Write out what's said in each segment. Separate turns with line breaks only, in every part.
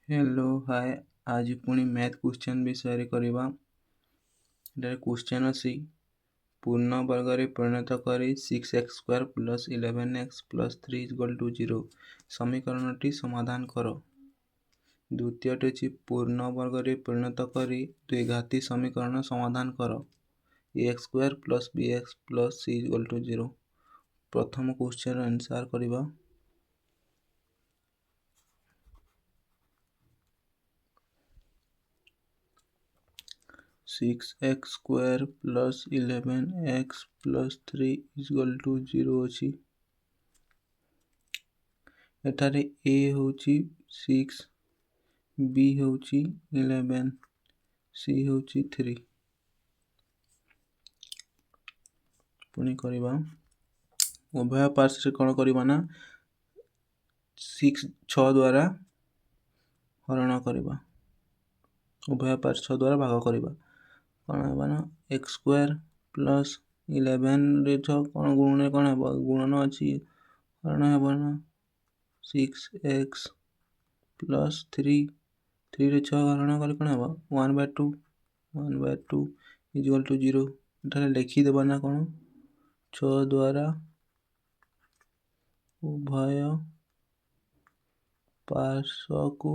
Hello hi. आज पुणी math question विषय करवा। क्वेश्चन अच्छी पूर्ण वर्ग रे परिणत करी 6x² + 11x + 3 = 0 समीकरण टी समाधान कर। द्वितीयटी अच्छी पूर्ण वर्ग रे परिणत करी द्विघाती समीकरण समाधान कर। ax² + bx + c = 0। प्रथम क्वेश्चन आंसर करवा। 6x² + 11x + 3 = 0 अच्छी। एठारे a होची 6, b होची 11, c होची 3। पुणी करवा उभय पार्श्व कौन करवा ना 6 द्वारा हरण करवा। उभय पार्श्व द्वारा भाग करवा कौन है ना x² + 11 रे 6 कौन गुणन कौन है गुणन अच्छी हरण है ना 6x + 3 रे 6 हरण कर कौन है 1/2 = 0। एठारे लिखी देबा ना कौन 6 द्वारा उभय पार्श्व को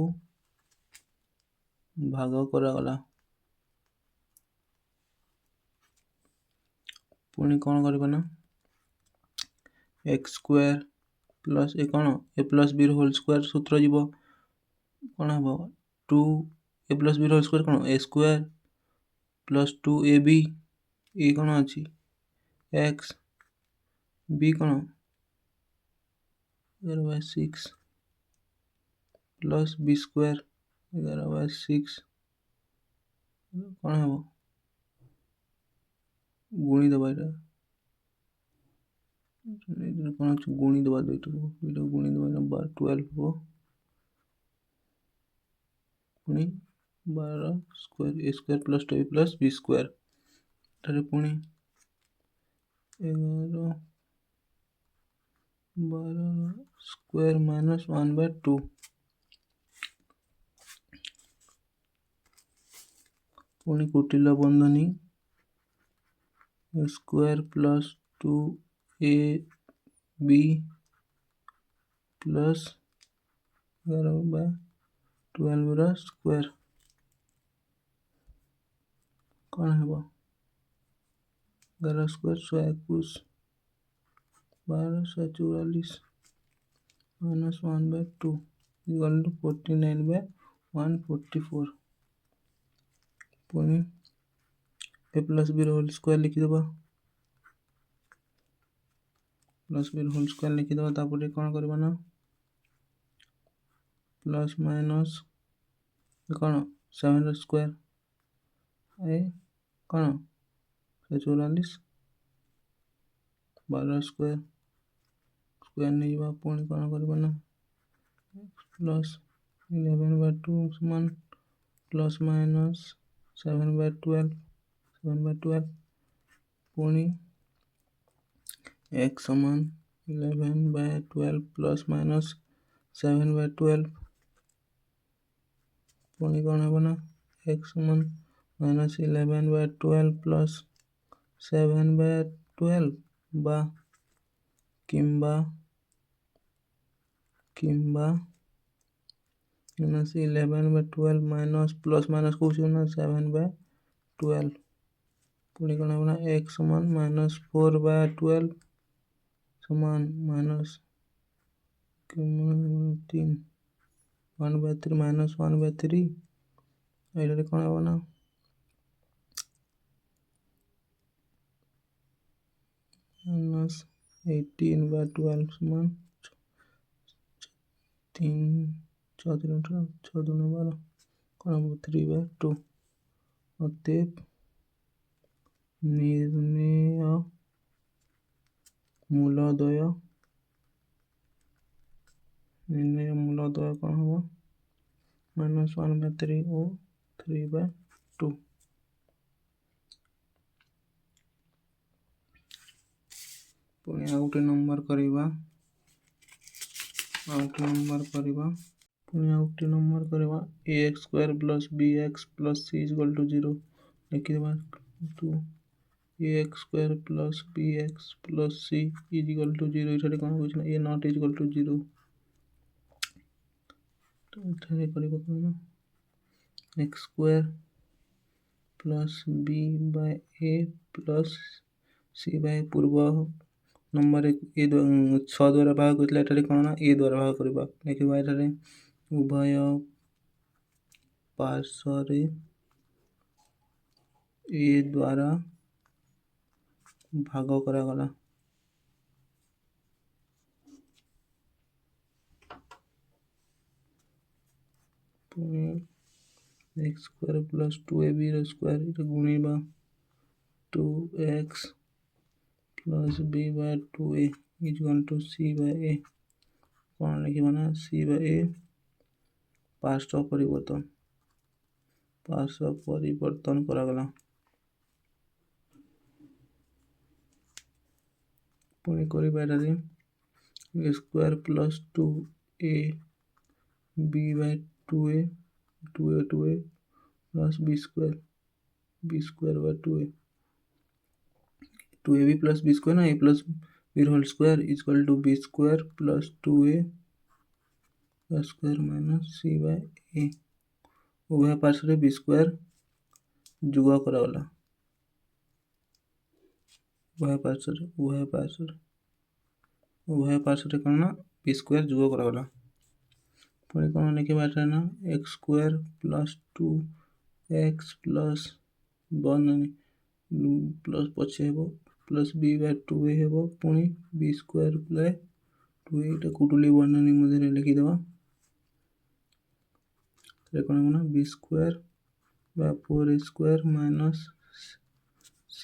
भाग करागला। पुणी कौन करबा ना x² + ए कौन a + b होल सूत्र जीव कौन है 2 a + b होल कौन a² + 2ab ए कौन अच्छी x b कौन 11/6 + b² 11/6 कौन है गुणी दबा कौन गुणी दबा गुणी दबा 12 हो पुणी 12² a² + 2ab + b²। एठारे पुणी 11 12² - 1/2 पुणी कुटिल बंधनी a² + 2ab + 11/12 रा स्क्वायर कौन है 11² 121 12 144 - 1/2 = 49/144। पुणी a + b होल स्क्वायर लिखी देबा + b होल स्क्वायर लिखी देबा तापर कौन करबा ना प्लस माइनस कौन 7 रा स्क्वायर ए कौन 144 12 स्क्वायर स्क्वायर नहीं जीवा पुणी कौन करबा ना प्लस 11/2 समान प्लस माइनस 7/12 पुणी x समान 11/12 प्लस माइनस 7/12 पुणी कौन है ना x समान -11/12 प्लस 7/12 बा किंबा -11/12 माइनस प्लस माइनस कुछ ना 7/12 पुणी कौन है ना x समान -4/12 समान माइनस 3 1/3 माइनस 1/3 एटा कौन है ना -18/12 समान 3 6 12 कौन 3/2 अतएव निर्णय मूलद्वय कौन हो -1/3 और 3/2। पुणी आउटे नंबर करवा पुणी आउ गोटे नंबर करवा ax square plus bx plus c equal to 0 लिखिदेवा to ax square plus bx plus c is equal to 0 एठारे कौन होछि ना a not is equal to 0 तो एठारे करिबो कोन x square plus b by a plus c by पूर्व नंबर ए 6 द्वारा भाग करथिला एठारे कोन ना a द्वारा भाग करबा देखिबा एठारे उभय पार्श्व रे a द्वारा भाग करा गला x स्क्वायर प्लस 2ab रो स्क्वायर इटा गुणिबा 2x plus b by 2a is equal to c by a कौन लिखिबा ना c बाय a पार्श्व परिवर्तन करा गला पुणी करिबा एटारे a square plus 2a b by 2a plus b square by 2a 2ab plus b square ना a plus b whole square is equal to b square plus 2a square minus c by a उभय पार्श्व रे b square जुगा करा गला उभय पार्श्व रे कोन ना b स्क्वायर जुगा करा गला पुणी कोन लिखिबा एटा ना x square plus 2x plus 1 plus पछे हेबो प्लस b बाय 2a हेबो पुणी b स्क्वायर बाय 2a एटा कुटुली वर्णनी मध्ये लिखि देबा रे कोन ना b square by 4a square minus c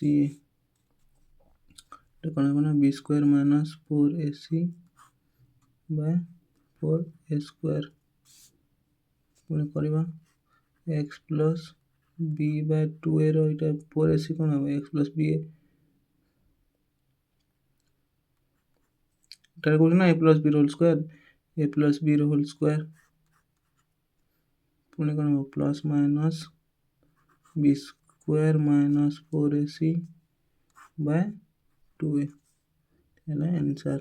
एटा कोन ना b square minus 4ac by 4a square पुणी करबा x plus b by 2a रो इटा 4ac कोन हो x प्लस b एटा कोन ना a plus b whole square पुणी कोन हो plus minus b square minus 4ac by 2a है ना आंसर।